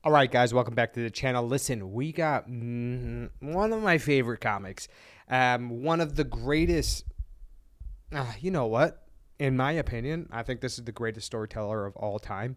All right, guys, welcome back to the channel. Listen, we got one of my favorite comics. One of the greatest, you know what? In my opinion, I think this is the greatest storyteller of all time.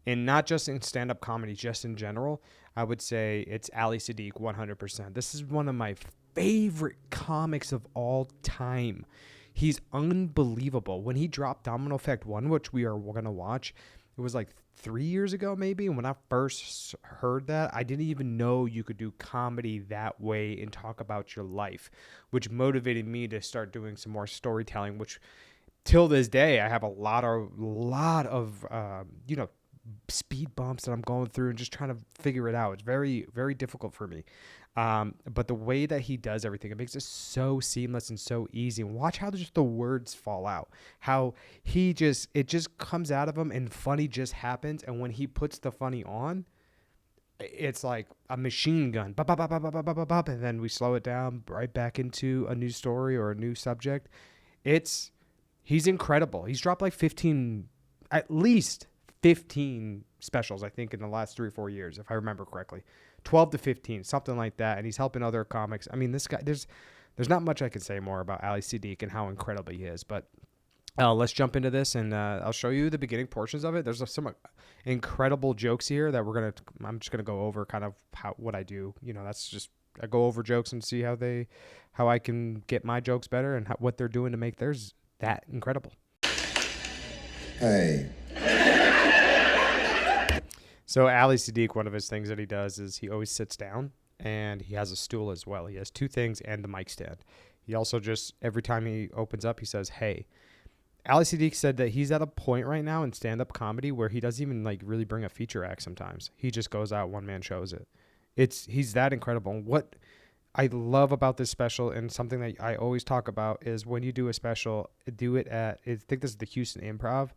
And not just in stand-up comedy, just in general. I would say it's Ali Siddiq 100%. This is one of my favorite comics of all time. He's unbelievable. When he dropped Domino Effect 1, which we are going to watch, it was like 3 years ago maybe. And when I first heard that, I didn't even know you could do comedy that way and talk about your life, which motivated me to start doing some more storytelling, which till this day, I have a lot of speed bumps that I'm going through and just trying to figure it out. It's very, very difficult for me. But the way that he does everything, it makes it so seamless and so easy. And watch how just the words fall out. How it just comes out of him and funny just happens. And when he puts the funny on, it's like a machine gun. Bop, bop, bop, bop, bop, bop, bop, and then we slow it down right back into a new story or a new subject. He's incredible. He's dropped like at least 15 specials, I think, in the last 3 or 4 years, if I remember correctly. 12 to 15, something like that. And he's helping other comics. I mean, this guy, there's not much I can say more about Ali Siddiq and how incredible he is. But let's jump into this, and I'll show you the beginning portions of it. There's some incredible jokes here that I'm just gonna go over kind of what I do. That's just I go over jokes and see how I can get my jokes better and what they're doing to make theirs that incredible. Hey. So Ali Siddiq, one of his things that he does is he always sits down, and he has a stool as well. He has 2 things and the mic stand. He also just, every time he opens up, he says, hey. Ali Siddiq said that he's at a point right now in stand-up comedy where he doesn't even like really bring a feature act sometimes. He just goes out, one-man shows it. He's that incredible. And what I love about this special, and something that I always talk about, is when you do a special, do it at, I think this is the Houston Improv.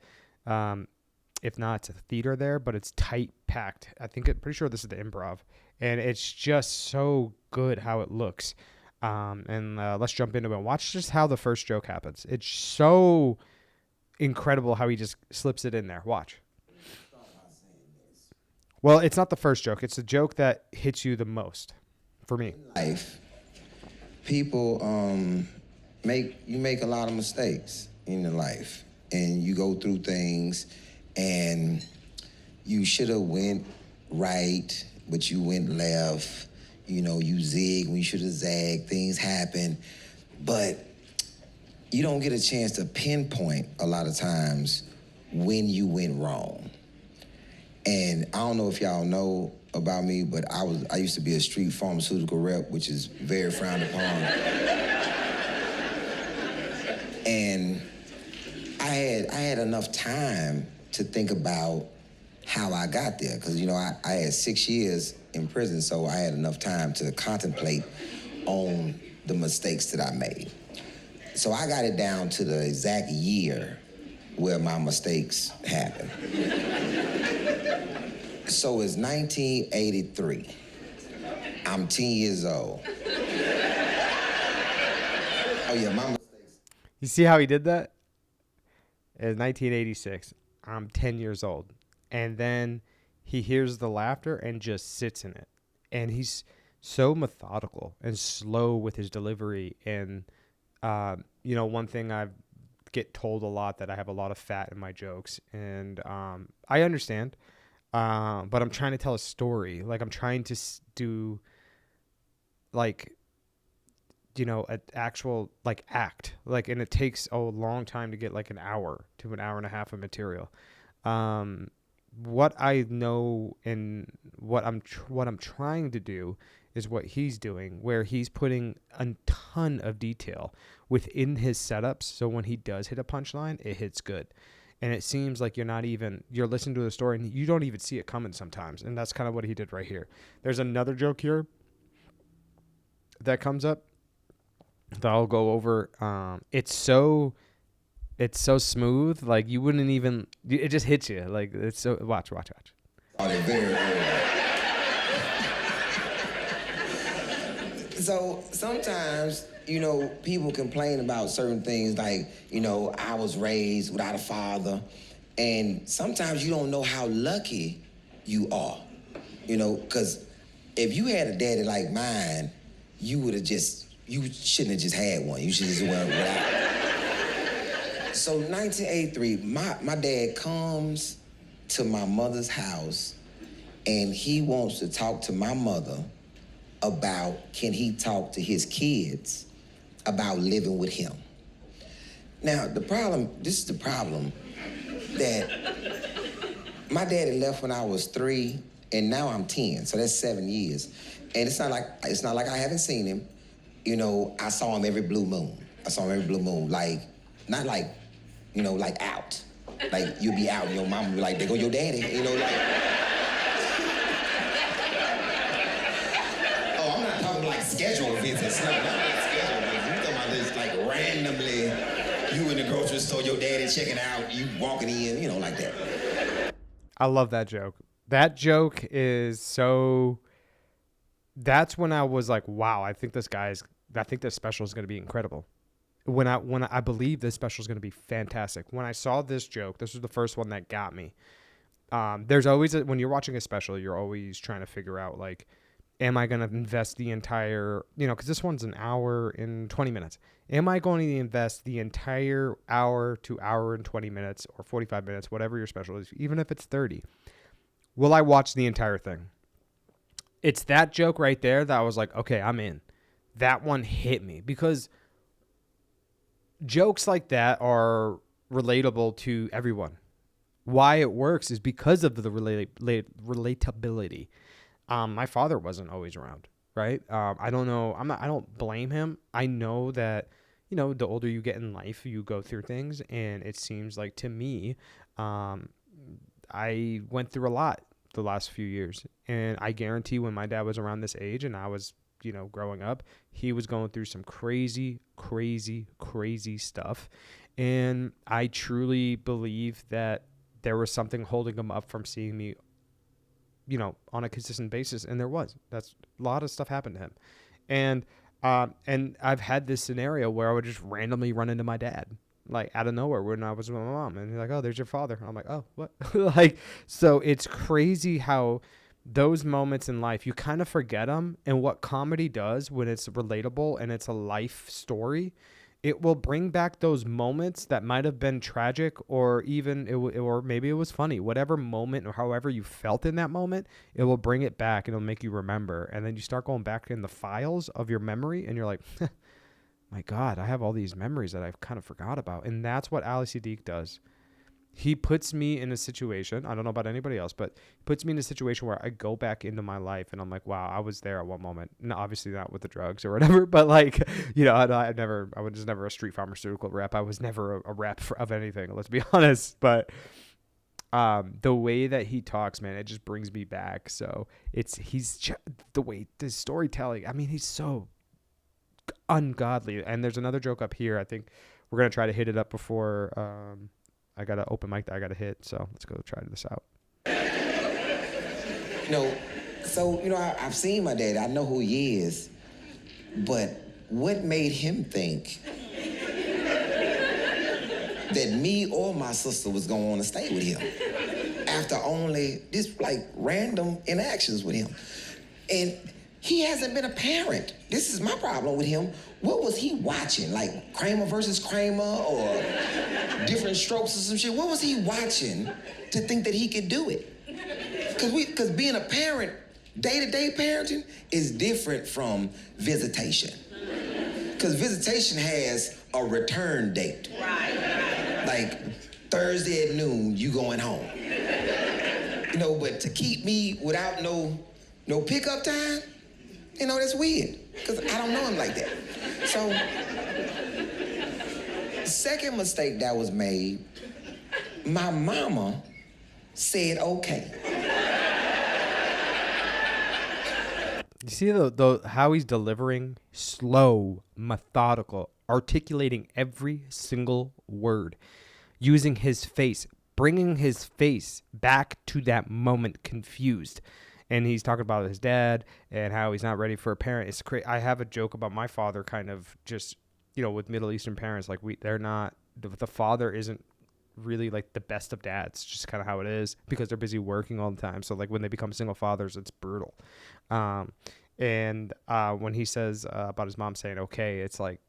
If not, it's a theater there, but it's tight packed. Pretty sure this is the Improv, and it's just so good how it looks. And let's jump into it. Watch just how the first joke happens. It's so incredible how he just slips it in there. Watch. Well, it's not the first joke. It's the joke that hits you the most, for me. Life, people make a lot of mistakes in your life, and you go through things, and you should have went right, but you went left. You zig when you should have zagged. Things happen, but you don't get a chance to pinpoint a lot of times when you went wrong. And I don't know if y'all know about me, but I used to be a street pharmaceutical rep, which is very frowned upon. And I had enough time to think about how I got there, because I had 6 years in prison, so I had enough time to contemplate on the mistakes that I made. So I got it down to the exact year where my mistakes happened. So it's 1983. I'm 10 years old. Oh yeah, my mistakes. You see how he did that? It's 1986. I'm 10 years old. And then he hears the laughter and just sits in it. And he's so methodical and slow with his delivery. And, one thing I get told a lot, that I have a lot of fat in my jokes. And I understand. But I'm trying to tell a story. Like, I'm trying to do, like, an actual, like, act. Like, and it takes a long time to get, like, an hour to an hour and a half of material. What I know and what I'm trying to do is what he's doing, where he's putting a ton of detail within his setups. So when he does hit a punchline, it hits good. And it seems like you're listening to the story and you don't even see it coming sometimes. And that's kind of what he did right here. There's another joke here that comes up that I'll go over. It's so smooth, like you wouldn't even. It just hits you, like it's so. Watch. Oh, they're very So sometimes, people complain about certain things, like, I was raised without a father, and sometimes you don't know how lucky you are. You know, because if you had a daddy like mine, you shouldn't have just had one. You should just went without. So 1983, my dad comes to my mother's house and he wants to talk to my mother about can he talk to his kids about living with him. Now, this is the problem, that my daddy left when I was 3, and now I'm 10, so that's 7 years. And it's not like I haven't seen him. You know, I saw him every blue moon. Like, not like, you know, like out. Like, you'll be out and your mama will be like, there go your daddy, you know, like. Oh, I'm not talking like scheduled visits. No, not like scheduled visits. I'm talking about this, like, randomly, you in the grocery store, your daddy checking out, you walking in, you know, like that. I love that joke. That joke is so... That's when I was like, wow, I think this special is going to be incredible. When I believe this special is going to be fantastic. When I saw this joke, this was the first one that got me. There's always, when you're watching a special, you're always trying to figure out, like, am I going to invest the entire, you know, because this one's an hour and 20 minutes. Am I going to invest the entire hour to hour and 20 minutes or 45 minutes, whatever your special is, even if it's 30? Will I watch the entire thing? It's that joke right there that I was like, okay, I'm in. That one hit me because jokes like that are relatable to everyone. Why it works is because of the relatability. My father wasn't always around, right? I don't know. I don't blame him. I know that, you know, the older you get in life, you go through things, and it seems like to me, I went through a lot the last few years, and I guarantee when my dad was around this age and I was, you know, growing up, he was going through some crazy stuff, and I truly believe that there was something holding him up from seeing me, you know, on a consistent basis. And that's a lot of stuff happened to him. And I've had this scenario where I would just randomly run into my dad, like out of nowhere when I was with my mom, and he's like, oh, there's your father. I'm like, oh, what? Like, so it's crazy how those moments in life, you kind of forget them. And what comedy does when it's relatable and it's a life story, it will bring back those moments that might have been tragic, or even or maybe it was funny. Whatever moment or however you felt in that moment, it will bring it back and it'll make you remember. And then you start going back in the files of your memory, and you're like, my God, I have all these memories that I've kind of forgot about. And that's what Ali Siddiq does. He puts me in a situation, I don't know about anybody else, but he puts me in a situation where I go back into my life and I'm like, wow, I was there at one moment. No, obviously not with the drugs or whatever, but like, you know, I was never a street pharmaceutical rep. I was never a rep of anything, let's be honest. But the way that he talks, man, it just brings me back. So the way the storytelling, I mean, he's so ungodly. And there's another joke up here. I think we're going to try to hit it up before, I got an open mic that I got to hit, so let's go try this out. You know, so, you know, I've seen my dad. I know who he is. But what made him think that me or my sister was going to want to stay with him after only this, like, random interactions with him? And he hasn't been a parent. This is my problem with him. What was he watching? Like Kramer versus Kramer or Different Strokes or some shit? What was he watching to think that he could do it? Because being a parent, day-to-day parenting, is different from visitation. Because visitation has a return date. Right. Like Thursday at noon, you going home. You know, but to keep me without no pickup time, you know, that's weird, because I don't know him like that. So, second mistake that was made, my mama said okay. You see how he's delivering? Slow, methodical, articulating every single word, using his face, bringing his face back to that moment confused. And he's talking about his dad and how he's not ready for a parent. It's crazy. I have a joke about my father, kind of just, you know, with Middle Eastern parents, like they're not, the father isn't really like the best of dads, just kind of how it is, because they're busy working all the time. So like when they become single fathers, it's brutal. And when he says about his mom saying okay, it's like,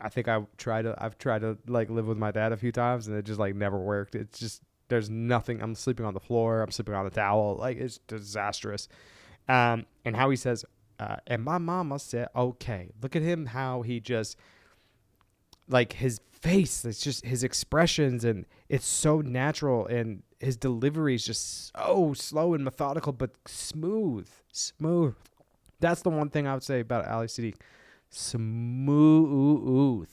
I think I've tried to like live with my dad a few times, and it just like never worked. It's just, there's nothing. I'm sleeping on the floor. I'm sleeping on a towel. Like, it's disastrous. And how he says, and my mama said, okay. Look at him, how he just, like, his face, it's just his expressions, and it's so natural, and his delivery is just so slow and methodical, but smooth. That's the one thing I would say about Ali Siddiq. Smooth.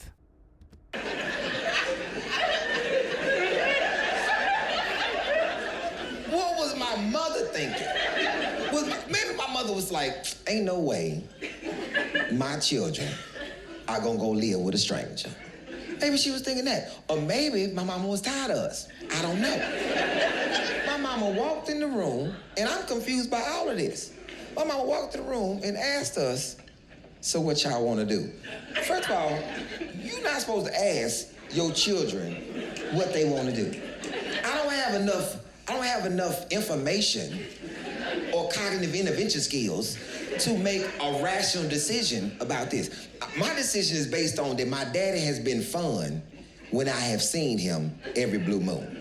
What was my mother thinking? Maybe my mother was like, ain't no way my children are gonna go live with a stranger. Maybe she was thinking that. Or maybe my mama was tired of us. I don't know. My mama walked in the room, and I'm confused by all of this. My mama walked in the room and asked us, so what y'all wanna do? First of all, you're not supposed to ask your children what they wanna do. I don't have enough information or cognitive intervention skills to make a rational decision about this. My decision is based on that my daddy has been fun when I have seen him every blue moon.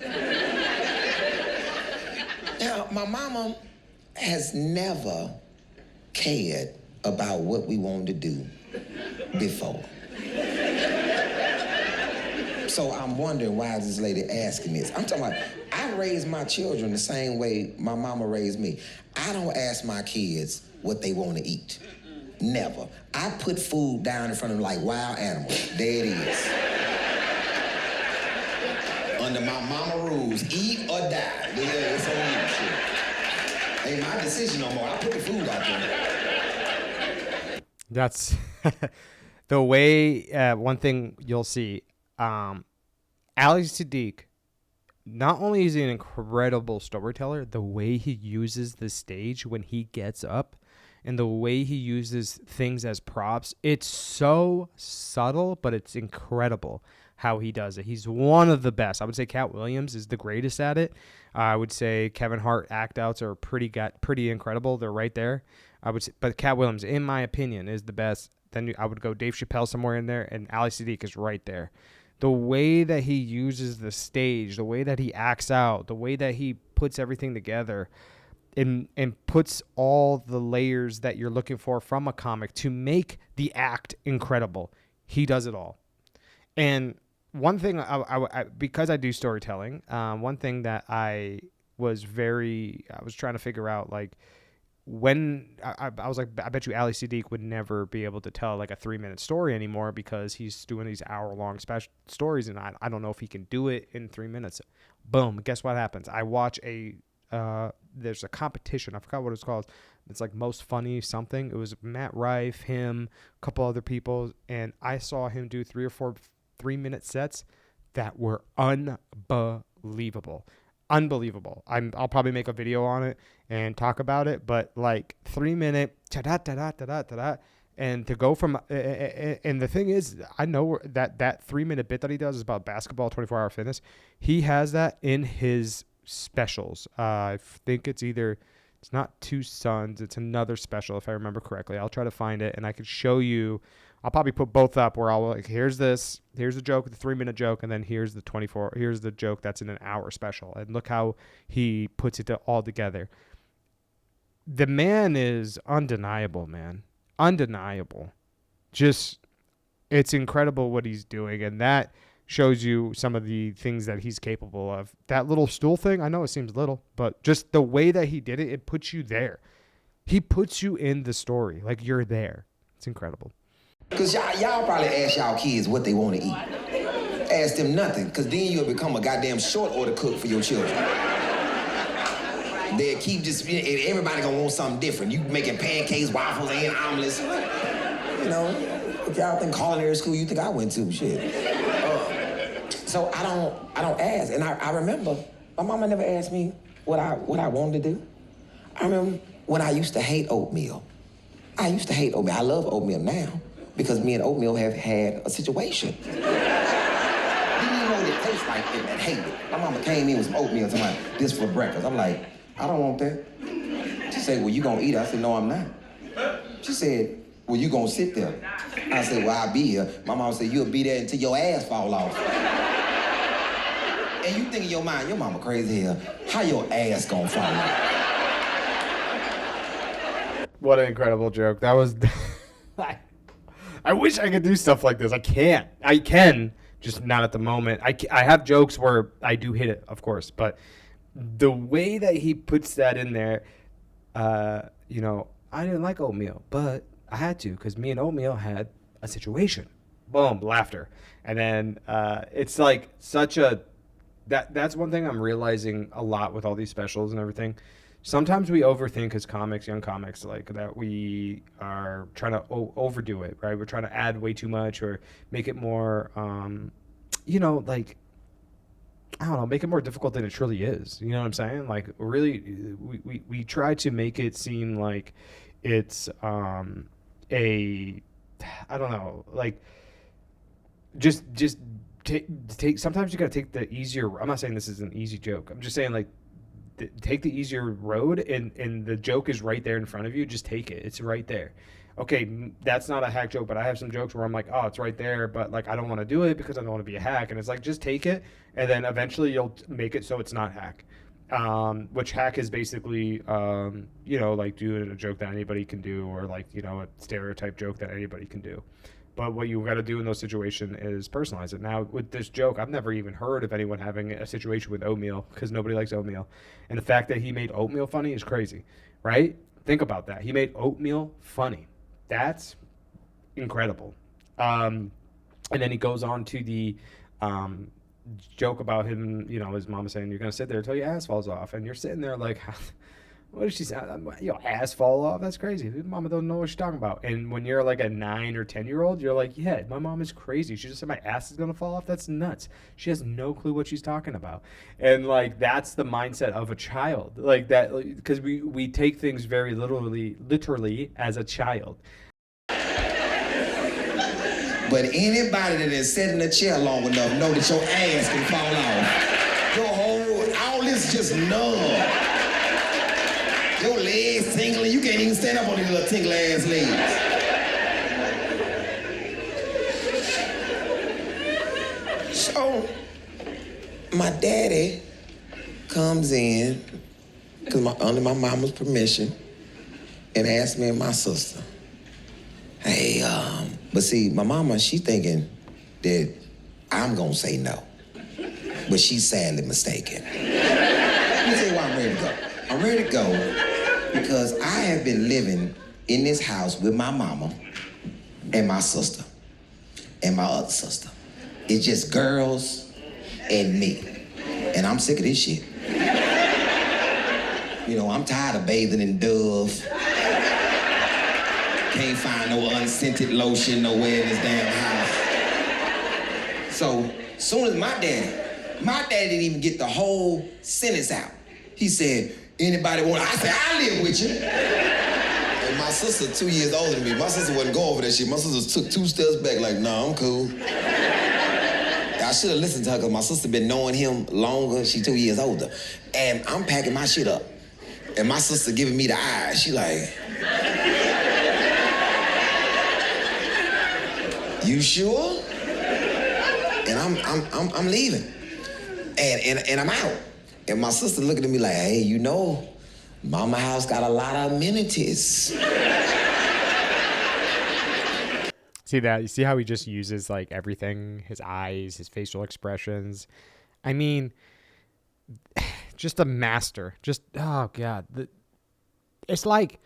Now, my mama has never cared about what we wanted to do before. So I'm wondering, why is this lady asking this? I'm talking about, I raised my children the same way my mama raised me. I don't ask my kids what they want to eat. Never. I put food down in front of them like wild animals. There it is. Under my mama rules, eat or die. Yeah, it's on you, shit. Ain't my decision no more. I put the food out there. That's the way. One thing you'll see, Ali Siddiq, not only is he an incredible storyteller, the way he uses the stage when he gets up and the way he uses things as props, it's so subtle, but it's incredible how he does it. He's one of the best. I would say Cat Williams is the greatest at it. I would say Kevin Hart act outs are pretty incredible. They're right there. I would say, but Cat Williams, in my opinion, is the best. Then I would go Dave Chappelle somewhere in there, and Ali Siddiq is right there. The way that he uses the stage, the way that he acts out, the way that he puts everything together and puts all the layers that you're looking for from a comic to make the act incredible. He does it all. And one thing, I because I do storytelling, one thing that I was trying to figure out, like, when I was like, I bet you Ali Siddiq would never be able to tell like a 3-minute story anymore, because he's doing these hour-long special stories, and I don't know if he can do it in 3 minutes. Boom. Guess what happens? I watch there's a competition. I forgot what it's called. It's like most funny something. It was Matt Rife, him, a couple other people, and I saw him do 3 or 4 3-minute sets that were unbelievable. I'll probably make a video on it and talk about it, but like 3-minute and to go from and the thing is, I know that 3-minute bit that he does is about basketball, 24-hour fitness. He has that in his specials. I think it's not Two Sons, it's another special if I remember correctly. I'll try to find it and I can show you. I'll probably put both up where I'll like, here's the joke, the 3-minute joke, and then here's the joke that's in an hour special. And look how he puts it all together. The man is undeniable, man. Undeniable. Just, it's incredible what he's doing. And that shows you some of the things that he's capable of. That little stool thing, I know it seems little, but just the way that he did it, it puts you there. He puts you in the story. Like, you're there. It's incredible. Because y'all probably ask y'all kids what they want to eat. Ask them nothing, because then you'll become a goddamn short order cook for your children. They'll keep just, everybody gonna want something different. You making pancakes, waffles, and omelets. You know, if y'all think culinary school, you think I went to, shit. So I don't ask. And I remember, my mama never asked me what I wanted to do. I remember when I used to hate oatmeal. I love oatmeal now, because me and oatmeal have had a situation. You know what it tastes Like, and hate it. My mama came in with some oatmeal and somebody, this for breakfast. I'm like, I don't want that. She said, well, you gonna eat it? I said, no, I'm not. She said, well, you gonna sit there? I said, well, I'll be here. My mama said, you'll be there until your ass fall off. And you think in your mind, your mama crazy here. How your ass gonna fall off? What an incredible joke. That was... I wish I could do stuff like this. I can't. I can, just not at the moment. I have jokes where I do hit it, of course. But the way that he puts that in there, you know, I didn't like oatmeal, but I had to because me and oatmeal had a situation. Boom, laughter. And then it's like such a... That's one thing I'm realizing a lot with all these specials and everything. Sometimes we overthink as comics, young comics, like that we are trying to overdo it, right? We're trying to add way too much or make it more, you know, like, I don't know, make it more difficult than it truly is. You know what I'm saying? Like, really, we try to make it seem like it's I don't know, like, just take. Sometimes you got to take the easier. I'm not saying this is an easy joke. I'm just saying, like, take the easier road, and the joke is right there in front of you. Just take it. It's right there. Okay, that's not a hack joke, but I have some jokes where I'm like, oh, it's right there, but like I don't want to do it because I don't want to be a hack. And it's like, just take it, and then eventually you'll make it so it's not hack. Which hack is basically, you know, like doing a joke that anybody can do, or like, you know, a stereotype joke that anybody can do. But what you got to do in those situations is personalize it. Now, with this joke, I've never even heard of anyone having a situation with oatmeal because nobody likes oatmeal. And the fact that he made oatmeal funny is crazy, right? Think about that. He made oatmeal funny. That's incredible. And then he goes on to the joke about him, you know, his mom saying, you're going to sit there until your ass falls off. And you're sitting there like... What did she say? Your ass fall off? That's crazy. Mama don't know what she's talking about. And when you're like a 9 or 10-year-old, you're like, yeah, my mom is crazy. She just said my ass is going to fall off? That's nuts. She has no clue what she's talking about. And like, that's the mindset of a child. Like that, because we take things very literally as a child. But anybody that has sat in a chair long enough know that your ass can fall off. Your all this just numb. Your legs tingling, you can't even stand up on these little tingly ass legs. So, my daddy comes in, under my mama's permission, and asks me and my sister, hey, but see, my mama, she thinking that I'm gonna say no. But she's sadly mistaken. Let me tell you why I'm ready to go. I'm ready to go because I have been living in this house with my mama and my sister and my other sister. It's just girls and me. And I'm sick of this shit. You know, I'm tired of bathing in Dove. Can't find no unscented lotion nowhere in this damn house. So, soon as my daddy didn't even get the whole sentence out. He said, anybody want? I said, I live with you. And my sister, 2 years older than me, my sister wasn't going for that shit. My sister took 2 steps back like, nah, I'm cool. I should have listened to her because my sister been knowing him longer. She 2 years older. And I'm packing my shit up. And my sister giving me the eye. She like, you sure? And I'm leaving. And I'm out. And my sister looking at me like, hey, you know, mama house got a lot of amenities. See that? You see how he just uses like everything, his eyes, his facial expressions. I mean, just a master. Just, oh God. It's like,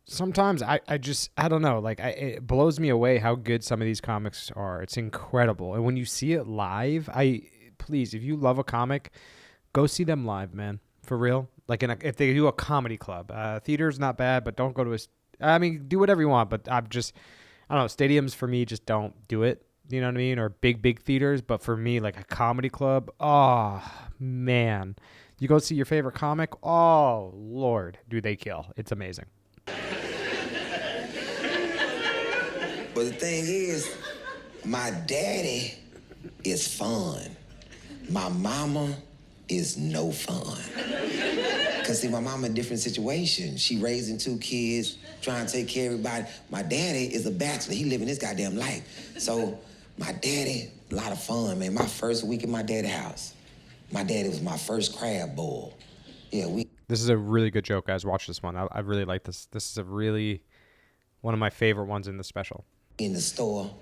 sometimes I don't know, like it blows me away how good some of these comics are. It's incredible. And when you see it live, please, if you love a comic, go see them live, man. For real. Like if they do a comedy club, theater's not bad, but don't go to do whatever you want. But I don't know. Stadiums for me just don't do it. You know what I mean? Or big theaters. But for me, like a comedy club, oh man, you go see your favorite comic. Oh Lord, do they kill? It's amazing. But the thing is, my daddy is fun. My mama is no fun. Cause see, my mama in a different situation. She raising 2 kids, trying to take care of everybody. My daddy is a bachelor. He living his goddamn life. So my daddy, a lot of fun, man. My first week in my daddy's house, my daddy was my first crab boil. Yeah, This is a really good joke, guys. Watch this one. I really like this. This is a really one of my favorite ones in the special. In the store,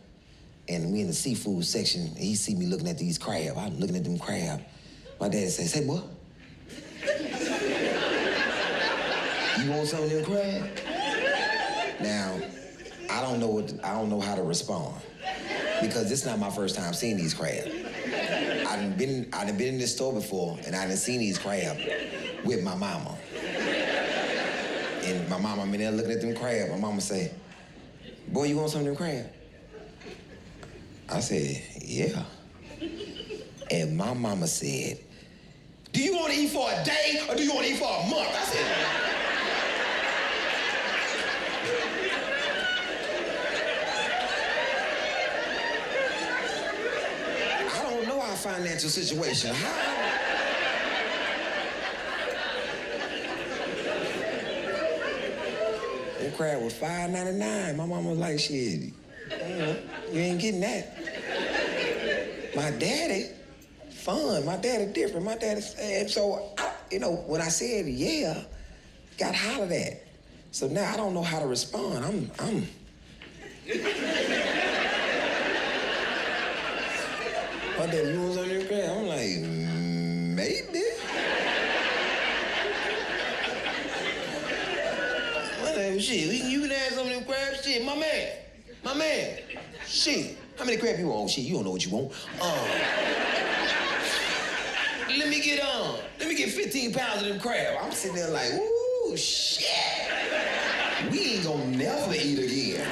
and we in the seafood section, and he see me looking at these crab. I'm looking at them crab. My daddy says, "Hey, boy, you want some of them crab?" Now, I don't know how to respond because this is not my first time seeing these crab. I done been in this store before, and I done seen these crab with my mama. And my mama been there looking at them crab. My mama say, "Boy, you want some of them crab?" I said, "Yeah." And my mama said, "Do you want to eat for a day or do you want to eat for a month?" I said, "I don't know our financial situation. How?" That crab was $5.99. My mama was like, "Shit, you ain't getting that." My daddy, fun. My daddy different. My daddy, and so, when I said yeah, got hollered at. So now I don't know how to respond. I'm. My daddy, you want some of your crab? I'm like, maybe. My daddy, shit, you can have some of them crabs. Shit, my man. Shit, how many crab you want? Oh, shit, you don't know what you want. Let me get 15 pounds of them crab. I'm sitting there like, ooh, shit. We ain't gonna never eat again.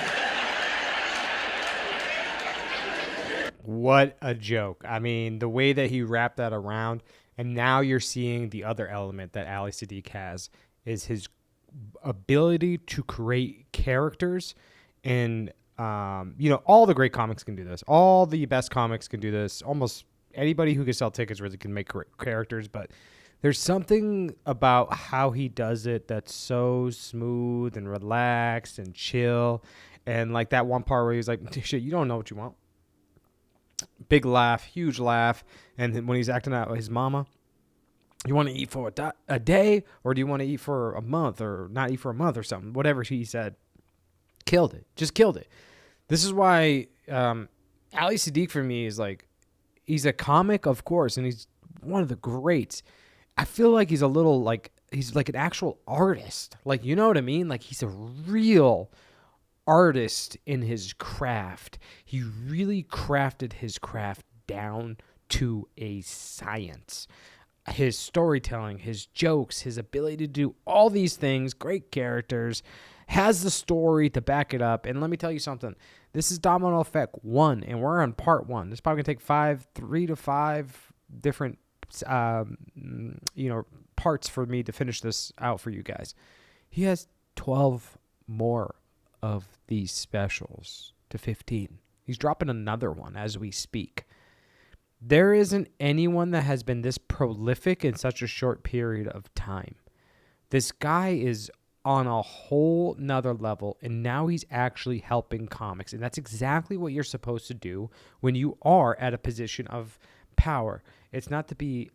What a joke. I mean, the way that he wrapped that around, and now you're seeing the other element that Ali Siddiq has is his ability to create characters. And, all the great comics can do this. All the best comics can do this. Almost anybody who can sell tickets really can make characters, but there's something about how he does it that's so smooth and relaxed and chill. And like that one part where he's like, "Shit, you don't know what you want." Big laugh, huge laugh. And then when he's acting out his mama, "You want to eat for a day, or do you want to eat for a month, or not eat for a month or something?" Whatever he said, killed it. Just killed it. This is why Ali Siddiq for me is like, he's a comic, of course, and he's one of the greats. I feel like he's a little like, he's like an actual artist. Like, you know what I mean? Like, he's a real artist in his craft. He really crafted his craft down to a science. His storytelling, his jokes, his ability to do all these things, great characters, has the story to back it up. And let me tell you something. This is Domino Effect 1, and we're on part 1. This is probably going to take 3 to 5 different parts for me to finish this out for you guys. He has 12 more of these specials to 15. He's dropping another one as we speak. There isn't anyone that has been this prolific in such a short period of time. This guy is on a whole nother level, and now he's actually helping comics. And that's exactly what you're supposed to do when you are at a position of power. It's not to be,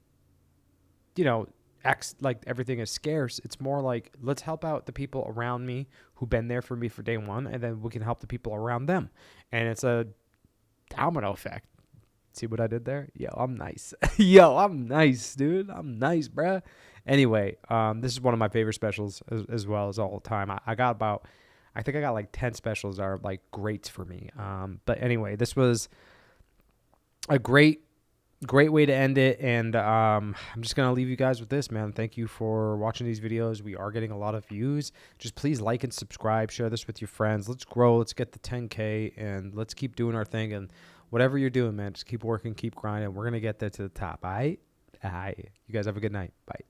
like everything is scarce. It's more like, let's help out the people around me who've been there for me for day one, and then we can help the people around them. And it's a domino effect. See what I did there? Yo, I'm nice. I'm nice, dude. I'm nice, bruh. Anyway, this is one of my favorite specials as well as all time. I think I got like 10 specials that are like greats for me. But anyway, this was a great way to end it. And I'm just going to leave you guys with this, man. Thank you for watching these videos. We are getting a lot of views. Just please like and subscribe. Share this with your friends. Let's grow. Let's get the 10K, and let's keep doing our thing. And whatever you're doing, man, just keep working, keep grinding. We're going to get there to the top, all right? All right. You guys have a good night. Bye.